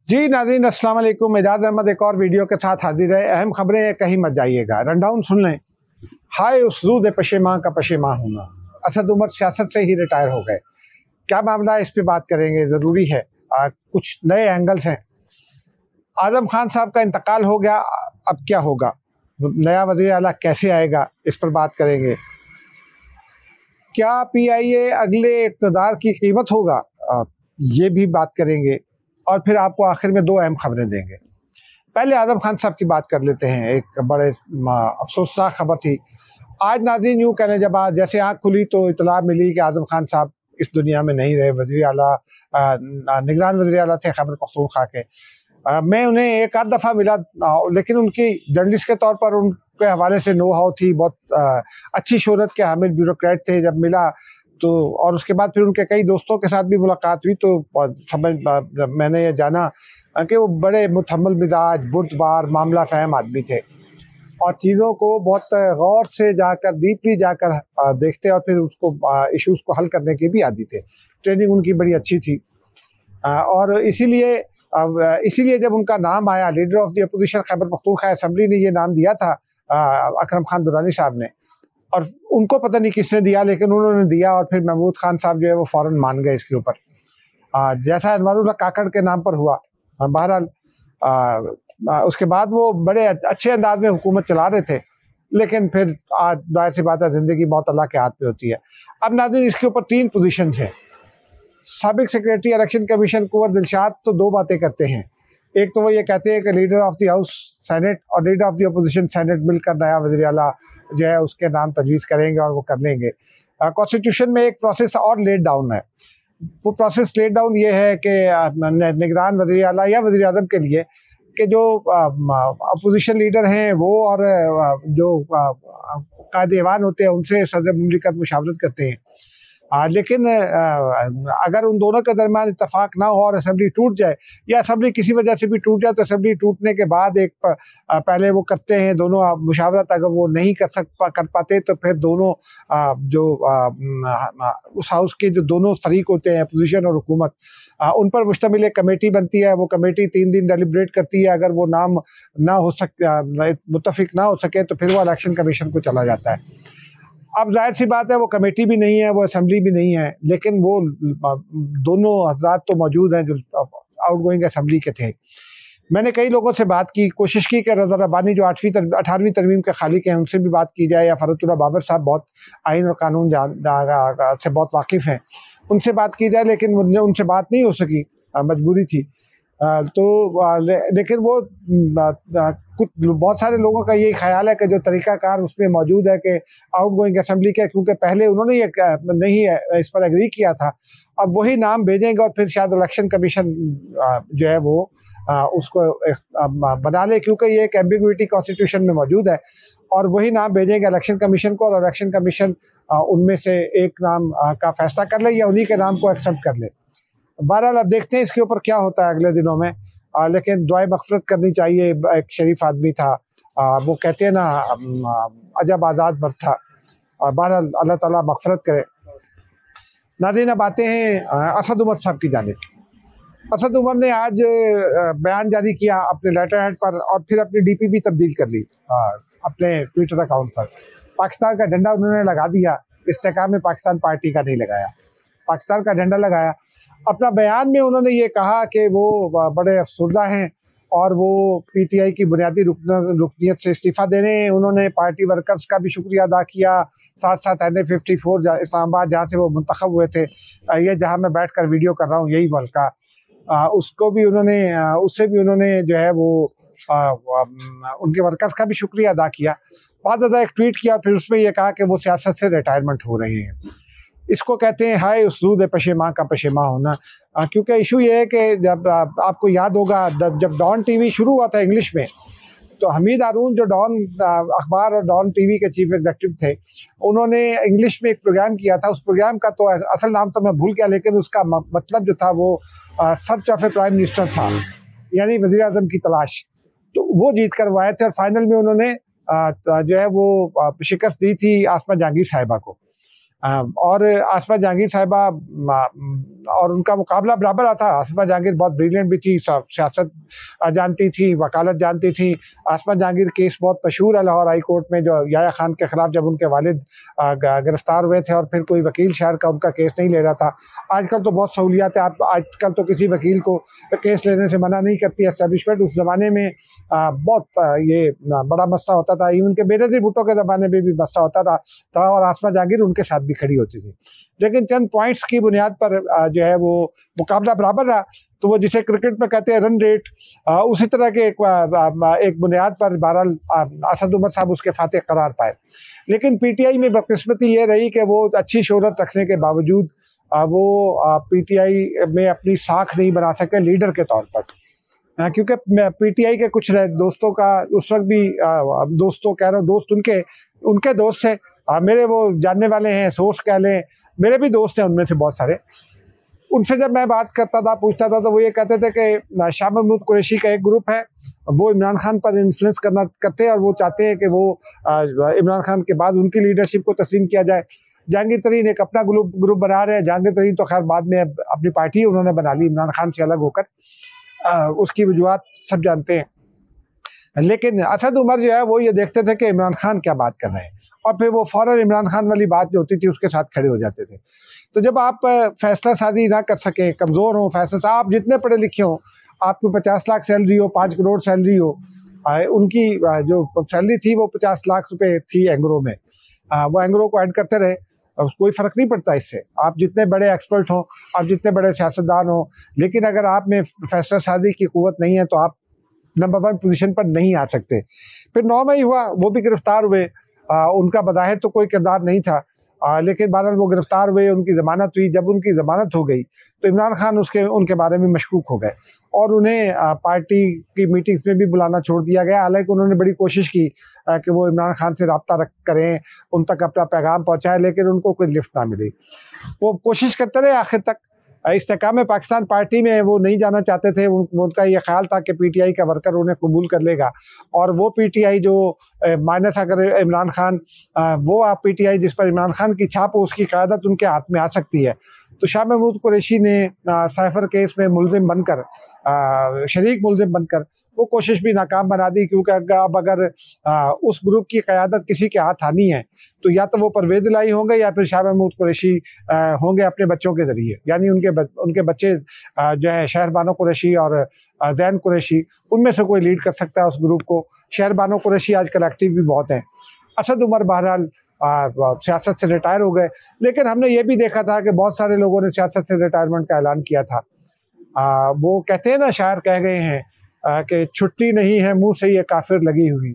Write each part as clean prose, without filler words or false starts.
जी नाज़रीन अस्सलाम वालेकुम। एजाज अहमद एक और वीडियो के साथ हाजिर है। अहम खबरें कहीं मत जाइएगा, रनडाउन सुन लें। हाय उसलूद पशेमां का पशेमां होना। असद उमर सियासत से ही रिटायर हो गए। क्या मामला है, इस पे बात करेंगे, ज़रूरी है। कुछ नए एंगल्स हैं। आज़म खान साहब का इंतकाल हो गया, अब क्या होगा, नया वज़ीर आला कैसे आएगा, इस पर बात करेंगे। क्या PIA अगले इक़्तिदार की कीमत होगा, ये भी बात करेंगे। और फिर आपको आखिर में दो अहम खबरें देंगे। पहले आज़म खान साहब की बात कर लेते हैं। एक बड़े अफसोसनाक खबर थी आज नाज़रीन। यूँ कहने जब आज जैसे आँख खुली तो इतला मिली कि आज़म खान साहब इस दुनिया में नहीं रहे। वज़ीर आला निगरान वज़ीर आला थे खैबर पख्तूनख्वा के। मैं उन्हें एक आध दफ़ा मिला, लेकिन उनकी जर्नलिस्ट के तौर पर उनके हवाले से नो हाउ थी। बहुत अच्छी शोहरत के हामिल ब्यूरोक्रेट थे। जब मिला तो और उसके बाद फिर उनके कई दोस्तों के साथ भी मुलाकात हुई तो मैंने ये जाना कि वो बड़े मुतहम्मिल मिजाज, बुर्दबार, मामला फ़हम आदमी थे और चीज़ों को बहुत गौर से जाकर, डीपली जाकर देखते और फिर उसको इश्यूज़ को हल करने के भी आदी थे। ट्रेनिंग उनकी बड़ी अच्छी थी और इसीलिए जब उनका नाम आया, leader of the opposition Khyber Pakhtunkhwa assembly ने ये नाम दिया था अकरम खान दुरानी साहब ने, और उनको पता नहीं किसने दिया, लेकिन उन्होंने दिया और फिर महमूद खान साहब जो है वो फ़ौरन मान गए इसके ऊपर, जैसा अनवारुल्लाह काकड़ के नाम पर हुआ। बहरहाल उसके बाद वो बड़े अच्छे अंदाज में हुकूमत चला रहे थे, लेकिन फिर आज जाहिर सी बात है, ज़िंदगी मौत अल्लाह के हाथ में होती है। अब नाज़रीन इसके ऊपर 3 पोजीशंस हैं। साबिक सेक्रेटरी इलेक्शन कमीशन कुंवर दिलशाद तो 2 बातें करते हैं। एक तो वो ये कहते हैं कि leader of the house senate और leader of the opposition senate मिलकर नया वज़ीर आला जो है उसके नाम तजवीज़ करेंगे और वो कर लेंगे। कॉन्स्टिट्यूशन में एक प्रोसेस और लेट डाउन है। वो प्रोसेस लेट डाउन ये है कि निगरान वज़ीर आला या वज़ीर आज़म के लिए कि जो अपोजिशन लीडर हैं वो और जो कायदे-ए-ईवान होते हैं उनसे सदर मुमलिकत मुशावरत करते हैं। लेकिन अगर उन दोनों के दरमियान इत्तेफाक ना हो और असेंबली टूट जाए या असेंबली किसी वजह से भी टूट जाए तो असेंबली टूटने के बाद पहले वो करते हैं दोनों मुशावरत। अगर वो नहीं कर पाते तो फिर दोनों उस हाउस के जो दोनों फरीक होते हैं, अपोजिशन और हुकूमत, उन पर मुश्तमिल एक कमेटी बनती है। वो कमेटी 3 दिन डेलिब्रेट करती है। अगर वो नाम ना हो मुत्तफिक ना हो सके तो फिर वो इलेक्शन कमीशन को चला जाता है। अब जाहिर सी बात है वो कमेटी भी नहीं है, वो असेंबली भी नहीं है, लेकिन वो दोनों हजरात तो मौजूद हैं जो आउटगोइंग असेंबली के थे। मैंने कई लोगों से बात की, कोशिश की कि रज़ा रब्बानी जो 18वीं तरमीम के खालिक हैं उनसे भी बात की जाए, या फ़रतुल्लाह बाबर साहब बहुत आइन और कानून से बहुत वाकिफ़ हैं, उनसे बात की जाए, लेकिन उनसे बात नहीं हो सकी, मजबूरी थी। लेकिन वो कुछ बहुत सारे लोगों का यही ख्याल है कि जो तरीक़ाकार उसमें मौजूद है कि आउटगोइंग असेंबली का, क्योंकि पहले उन्होंने ये नहीं इस पर एग्री किया था, अब वही नाम भेजेंगे और फिर शायद इलेक्शन कमीशन जो है वो उसको बना ले, क्योंकि ये एक एम्बिग्विटी कॉन्स्टिट्यूशन में मौजूद है, और वही नाम भेजेंगे इलेक्शन कमीशन को और इलेक्शन कमीशन उनमें से एक नाम का फैसला कर ले या उन्हीं के नाम को एक्सेप्ट कर ले। बहरहाल अब देखते हैं इसके ऊपर क्या होता है अगले दिनों में, लेकिन दुआए मग़फ़िरत करनी चाहिए। एक शरीफ आदमी था, वो कहते हैं ना अजब आज़ाद मर्द था। बहरहाल अल्लाह ताला मग़फ़िरत करे। नाज़रीन अब आते हैं असद उमर साहब की जानिब। असद उमर ने आज बयान जारी किया अपने लेटर हेड पर और फिर अपनी DP भी तब्दील कर ली अपने ट्विटर अकाउंट पर। पाकिस्तान का झंडा उन्होंने लगा दिया, इस्तेहकाम में पाकिस्तान पार्टी का नहीं लगाया, पाकिस्तान का झंडा लगाया। अपना बयान में उन्होंने ये कहा कि वो बड़े अफसरदा हैं और वो PTI की बुनियादी रुकनीत से इस्तीफ़ा दे रहे हैं। उन्होंने पार्टी वर्कर्स का भी शुक्रिया अदा किया, साथ साथ NA-54 इस्लामाबाद जहाँ से वो मुंतखब हुए थे, ये जहाँ मैं बैठ कर वीडियो कर रहा हूँ, यही हल्का, उसको भी उन्होंने उससे भी उन्होंने जो है वो उनके वर्कर्स का भी शुक्रिया अदा किया। बाद एक ट्वीट किया, फिर उसमें यह कहा कि वो सियासत से रिटायरमेंट हो रहे हैं। इसको कहते हैं हाय उसलूद पशेमां का पशेमां होना, क्योंकि इशू ये है कि जब आपको याद होगा जब डॉन TV शुरू हुआ था इंग्लिश में, तो हमीद हारून जो डॉन अखबार और डॉन TV के चीफ एग्जीक्यूटिव थे, उन्होंने इंग्लिश में एक प्रोग्राम किया था। उस प्रोग्राम का तो असल नाम तो मैं भूल गया, लेकिन उसका मतलब जो था वो search of A prime minister था, यानी वज़ीर आज़म की तलाश। तो वो जीत कर वो आए थे और फाइनल में उन्होंने जो है वो शिकस्त दी थी आसमा जहांगीर साहिबा को। और आसमा जहांगीर साहिबा और उनका मुकाबला बराबर आता। आसमा जहांगीर बहुत ब्रिलियंट भी थी, सियासत जानती थी, वकालत जानती थी। आसमा जहांगीर केस बहुत मशहूर है लाहौर हाई कोर्ट में, जो याया खान के खिलाफ जब उनके वालिद गिरफ्तार हुए थे और फिर कोई वकील शहर का उनका केस नहीं ले रहा था। आजकल तो बहुत सहूलियात है, आप आजकल तो किसी वकील को केस लेने से मना नहीं करती एस्टेब्लिशमेंट। उस ज़माने में बहुत ये बड़ा मसला होता था। इवन के बेनज़ीर भुट्टो के ज़माने में भी मसला होता था और आसमा जहांगीर उनके साथ भी खड़ी होती थी। लेकिन चंद पॉइंट्स की बुनियाद पर जो है वो मुकाबला बराबर रहा। तो वो जिसे क्रिकेट में कहते हैं रन रेट, उसी तरह के एक बुनियाद पर बहरहाल असद उमर साहब उसके फातेह करार पाए। लेकिन पीटीआई में बदकिस्मती ये रही कि वो अच्छी शोहरत रखने के बावजूद वो पीटीआई में अपनी साख नहीं बना सके लीडर के तौर पर। क्योंकि पीटीआई के कुछ दोस्तों का उस वक्त भी दोस्तों कह रहा हूँ, दोस्त उनके दोस्त थे, मेरे वो जानने वाले हैं, सोर्स कह लें, मेरे भी दोस्त हैं उनमें से बहुत सारे। उनसे जब मैं बात करता था, पूछता था, तो वो ये कहते थे कि शाह महमूद कुरैशी का एक ग्रुप है, वो इमरान खान पर इन्फ्लुएंस करते हैं और वो चाहते हैं कि वो इमरान खान के बाद उनकी लीडरशिप को तस्लीम किया जाए। जहांगीर तरीन एक अपना ग्रुप बना रहे हैं। जहांगीर तरीन तो खैर बाद में अपनी पार्टी उन्होंने बना ली इमरान खान से अलग होकर, उसकी वजूहत सब जानते हैं। लेकिन असद उमर जो है वो ये देखते थे कि इमरान खान क्या बात कर रहे हैं, और फिर वो फ़ौरन इमरान खान वाली बात जो होती थी उसके साथ खड़े हो जाते थे। तो जब आप फैसला साजी ना कर सकें, कमज़ोर हों, फैसला आप जितने पढ़े लिखे हों, आपको 50 लाख सैलरी हो, 5 करोड़ सैलरी हो, उनकी जो सैलरी थी वो 50 लाख रुपए थी एंग्रो में, वो एंग्रो को ऐड करते रहे, कोई फ़र्क नहीं पड़ता इससे। आप जितने बड़े एक्सपर्ट हों, आप जितने बड़े सियासतदान हों, लेकिन अगर आप में फैसला साजी की क़ुव्वत नहीं है तो आप नंबर 1 पोजीशन पर नहीं आ सकते। फिर 9 मई हुआ, वो भी गिरफ्तार हुए। उनका बज़ाहिर तो कोई किरदार नहीं था, लेकिन बहरहाल वो गिरफ्तार हुए, उनकी ज़मानत हुई। जब उनकी ज़मानत हो गई तो इमरान खान उनके बारे में मशकूक हो गए और उन्हें पार्टी की मीटिंग्स में भी बुलाना छोड़ दिया गया। हालांकि उन्होंने बड़ी कोशिश की कि वो इमरान खान से रब्ता करें, उन तक अपना पैगाम पहुँचाएँ, लेकिन उनको कोई लिफ्ट ना मिली। वो कोशिश करते रहे आखिर तक। इस्तेकाम पाकिस्तान पार्टी में वो नहीं जाना चाहते थे। उनका ये ख्याल था कि पीटीआई का वर्कर उन्हें कबूल कर लेगा, और वो पीटीआई जो माइनस अगर इमरान खान, वो आप पीटीआई जिस पर इमरान खान की छाप हो, उसकी क़यादत उनके हाथ में आ सकती है। तो शाह महमूद कुरैशी ने साइफर केस में मुलजिम बनकर, शरीक मुलजिम बनकर, वो कोशिश भी नाकाम बना दी। क्योंकि अब अगर उस ग्रुप की क़यादत किसी के हाथ आनी है तो या तो वो परवेज़ इलाही होंगे या फिर शाह महमूद कुरैशी होंगे अपने बच्चों के ज़रिए। यानी उनके बच्चे जो है शहरबानो कुरैशी और ज़ैन कुरैशी, उनमें से कोई लीड कर सकता है उस ग्रुप को। शहरबानो कुरैशी आजकल एक्टिव भी बहुत हैं। असद उमर बहरहाल सियासत से रिटायर हो गए, लेकिन हमने ये भी देखा था कि बहुत सारे लोगों ने सियासत से रिटायरमेंट का ऐलान किया था। वो कहते हैं ना, शायर कह गए हैं कि छुट्टी नहीं है मुंह से ये काफिर लगी हुई,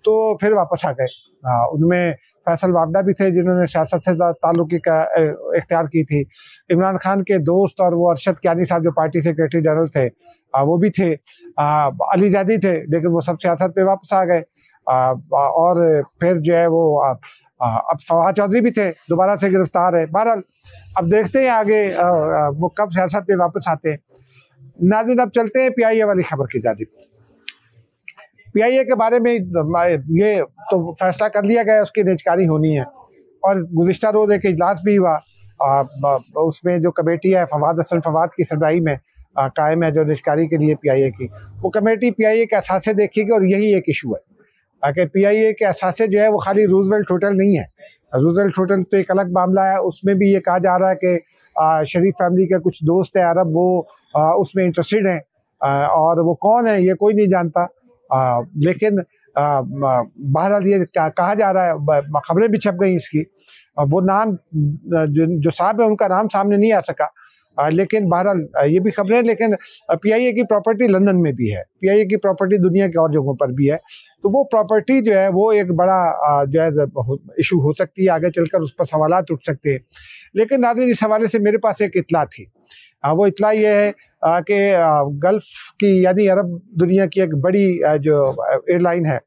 तो फिर वापस आ गए। उनमें फैसल वावडा भी थे जिन्होंने सियासत से ताल्लुकी का इख्तियार की थी। इमरान खान के दोस्त और वो अरशद कियानी साहब जो पार्टी सेक्रेटरी जनरल थे, वो भी थे। अली ज़ैदी थे, लेकिन वो सब सियासत पे वापस आ गए। और फिर जो है वो अब फवाद चौधरी भी थे, दोबारा से गिरफ्तार है। बहरहाल अब देखते हैं आगे वो कब सियासत पे वापस आते हैं। नाज़रीन, अब चलते हैं पीआईए वाली खबर की जानिब। पीआईए के बारे में ये तो फैसला कर लिया गया, उसकी निजकारी होनी है, और गुज़िश्ता रोज़ एक इजलास भी हुआ। उसमें जो कमेटी है फवाद की सरबराही में कायम है, जो निजकारी के लिए पीआईए की, वो कमेटी पीआईए के असासे देखेगी। और यही एक इशू है कि पीआईए के असासे जो है वो खाली रूजवेल्ट होटल नहीं है। रूजवेल्ट होटल तो एक अलग मामला है, उसमें भी ये कहा जा रहा है कि शरीफ फैमिली के कुछ दोस्त हैं अरब, वो उसमें इंटरेस्टेड हैं, और वो कौन है ये कोई नहीं जानता। लेकिन बहरहाल ये कहा जा रहा है, खबरें भी छप गई इसकी। वो नाम जो साहब है उनका नाम सामने नहीं आ सका, लेकिन बहरहाल ये भी खबरें। लेकिन पीआईए की प्रॉपर्टी लंदन में भी है, पीआईए की प्रॉपर्टी दुनिया के और जगहों पर भी है। तो वो प्रॉपर्टी जो है वो एक बड़ा जो है इशू हो सकती है, आगे चलकर उस पर सवालात उठ सकते हैं। लेकिन नाज़रीन, इस हवाले से मेरे पास एक इत्तला थी। वो इत्तला ये है कि गल्फ़ की यानी अरब दुनिया की एक बड़ी जो एयरलाइन है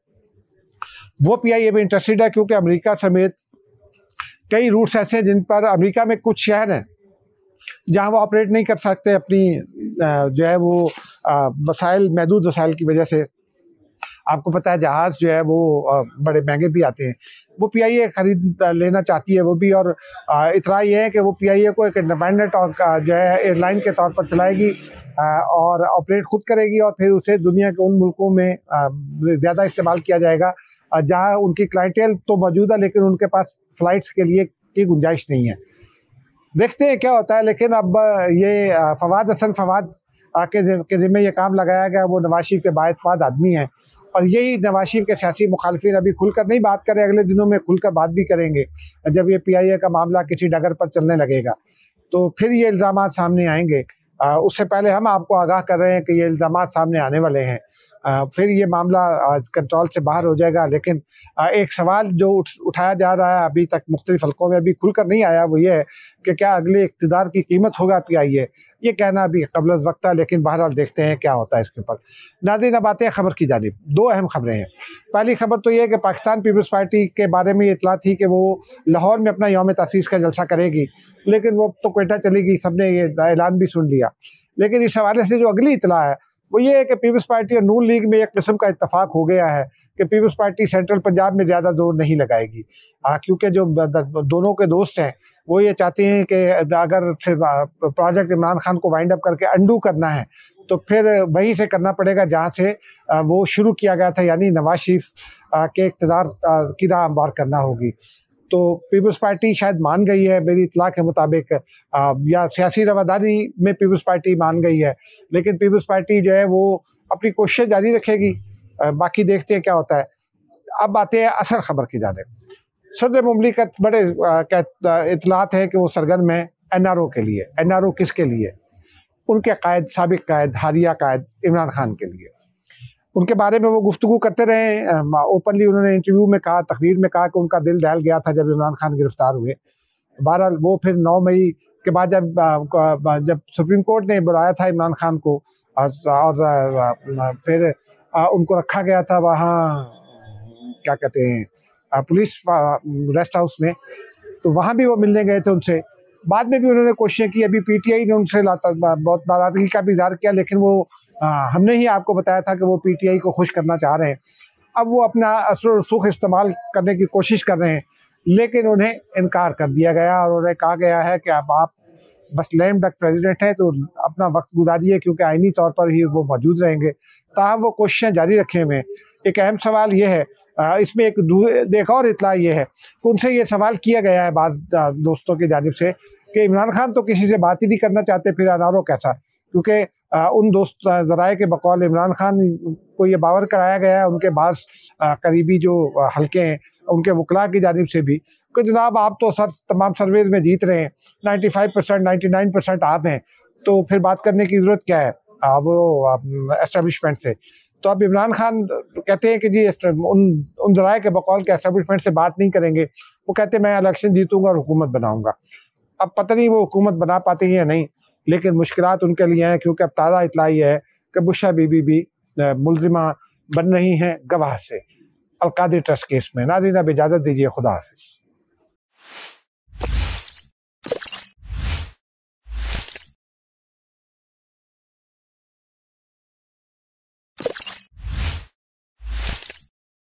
वो पीआईए में इंटरेस्टेड है, क्योंकि अमेरिका समेत कई रूट्स ऐसे हैं जिन पर अमेरिका में कुछ शहर हैं जहाँ वो ऑपरेट नहीं कर सकते अपनी जो है वो महदूद वसाइल की वजह से। आपको पता है जहाज़ जो है वो बड़े महंगे भी आते हैं। वो PIA खरीद लेना चाहती है वो भी, और इतना ये है कि वो PIA को एक इंडिपेंडेंट और जो है एयरलाइन के तौर पर चलाएगी और ऑपरेट खुद करेगी, और फिर उसे दुनिया के उन मुल्कों में ज़्यादा इस्तेमाल किया जाएगा जहाँ उनकी क्लाइंटेल तो मौजूद है लेकिन उनके पास फ़्लाइट्स के लिए की गुंजाइश नहीं है। देखते हैं क्या होता है। लेकिन अब ये फवाद हसन फवाद के ज़िम्मे ये काम लगाया गया। वो नवाज शरीफ के बाएतमाद आदमी हैं और यही नवाज शरीफ के सियासी मुखालफिन अभी खुलकर नहीं बात करें, अगले दिनों में खुलकर बात भी करेंगे। जब ये PIA का मामला किसी डगर पर चलने लगेगा तो फिर ये इल्ज़ाम सामने आएंगे। उससे पहले हम आपको आगाह कर रहे हैं कि ये इल्ज़ाम सामने आने वाले हैं। फिर ये मामला कंट्रोल से बाहर हो जाएगा। लेकिन एक सवाल जो उठाया जा रहा है अभी तक मुख्तलिफ हलकों में, अभी खुलकर नहीं आया, वो ये है कि क्या अगले इक़्तिदार की कीमत होगा PIA। ये कहना अभी क़ब्ल वक्त है, लेकिन बहरहाल देखते हैं क्या होता है इसके ऊपर। नाज़रीन, अब आते हैं खबर की जानिब। दो अहम खबरें हैं। पहली खबर तो ये है कि पाकिस्तान पीपल्स पार्टी के बारे में ये इतला थी कि वो लाहौर में अपना यौम तसीस का जलसा करेगी, लेकिन वो तो क्वेटा चली गई, सबने ये ऐलान भी सुन लिया। लेकिन इस हवाले से जो अगली इतला है वो ये है कि पीपल्स पार्टी और नून लीग में एक किस्म का इत्तफाक हो गया है कि पीपल्स पार्टी सेंट्रल पंजाब में ज़्यादा जोर नहीं लगाएगी, क्योंकि जो दोनों के दोस्त हैं वो ये चाहते हैं कि अगर प्रोजेक्ट इमरान खान को वाइंड अप करके अंडू करना है तो फिर वहीं से करना पड़ेगा जहाँ से वो शुरू किया गया था, यानी नवाज शरीफ के इक़्तिदार की राह हमवार करना होगी। तो पीपल्स पार्टी शायद मान गई है मेरी इत्तला के मुताबिक, या सियासी रवादारी में पीपल्स पार्टी मान गई है, लेकिन पीपल्स पार्टी जो है वो अपनी कोशिशें जारी रखेगी। बाकी देखते हैं क्या होता है। अब आते हैं असल खबर की जानिब। सदर मुमलिकत बड़े इत्तलात हैं कि वो सरगर्म है NRO के लिए। NRO किसके लिए? उनके कायद, साबिक कायद, हालिया कायद इमरान खान के लिए। उनके बारे में वो गुफ्तगू करते रहे। ओपनली उन्होंने इंटरव्यू में कहा, तकरीर में कहा कि उनका दिल दहल गया था जब इमरान खान गिरफ्तार हुए। बहरहाल वो फिर 9 मई के बाद जब सुप्रीम कोर्ट ने बुलाया था इमरान खान को और फिर उनको रखा गया था वहाँ, क्या कहते हैं, पुलिस रेस्ट हाउस में, तो वहाँ भी वो मिलने गए थे उनसे। बाद में भी उन्होंने कोशिशें की। अभी PTI ने उनसे बहुत नाराज़गी का भी इज़हार किया, लेकिन वो हमने ही आपको बताया था कि वो PTI को खुश करना चाह रहे हैं। अब वो अपना असर रसूख इस्तेमाल करने की कोशिश कर रहे हैं, लेकिन उन्हें इनकार कर दिया गया और उन्हें कहा गया है कि अब आप बस लेम डक प्रेसिडेंट हैं तो अपना वक्त गुजारिए, क्योंकि आईनी तौर पर ही वो मौजूद रहेंगे। ताहम वो कोशिशें जारी रखे हुए हैं। एक अहम सवाल ये है, इसमें एक और इत्तला ये है कि उनसे ये सवाल किया गया है बाज़ दोस्तों की जानिब से कि इमरान खान तो किसी से बात ही नहीं करना चाहते, फिर NRO कैसा? क्योंकि उन दोस्त ज़राए के बकौल इमरान खान को ये बावर कराया गया है, उनके बाज़ करीबी जो हल्के हैं उनके वकला की जानिब से भी, कि जनाब आप तो तमाम सर्वेज़ में जीत रहे हैं, 95% 99% आप हैं, तो फिर बात करने की ज़रूरत क्या है वो एस्टेब्लिशमेंट से। तो अब इमरान खान कहते हैं कि जी उन ज़राए के बकौल के एस्टेब्लिशमेंट से बात नहीं करेंगे। वो कहते हैं मैं इलेक्शन जीतूँगा और हुकूमत बनाऊँगा। अब पता नहीं वो हुकूमत बना पाते हैं या नहीं, लेकिन मुश्किलात उनके लिए हैं, क्योंकि अब ताज़ा इत्तला ये है कि बुशा बीबी भी मुल्ज़िमा बन रही हैं गवाह से अलकादिर ट्रस्ट केस में। नाज़रीन, अब इजाज़त दीजिए, खुदा हाफ़िज़।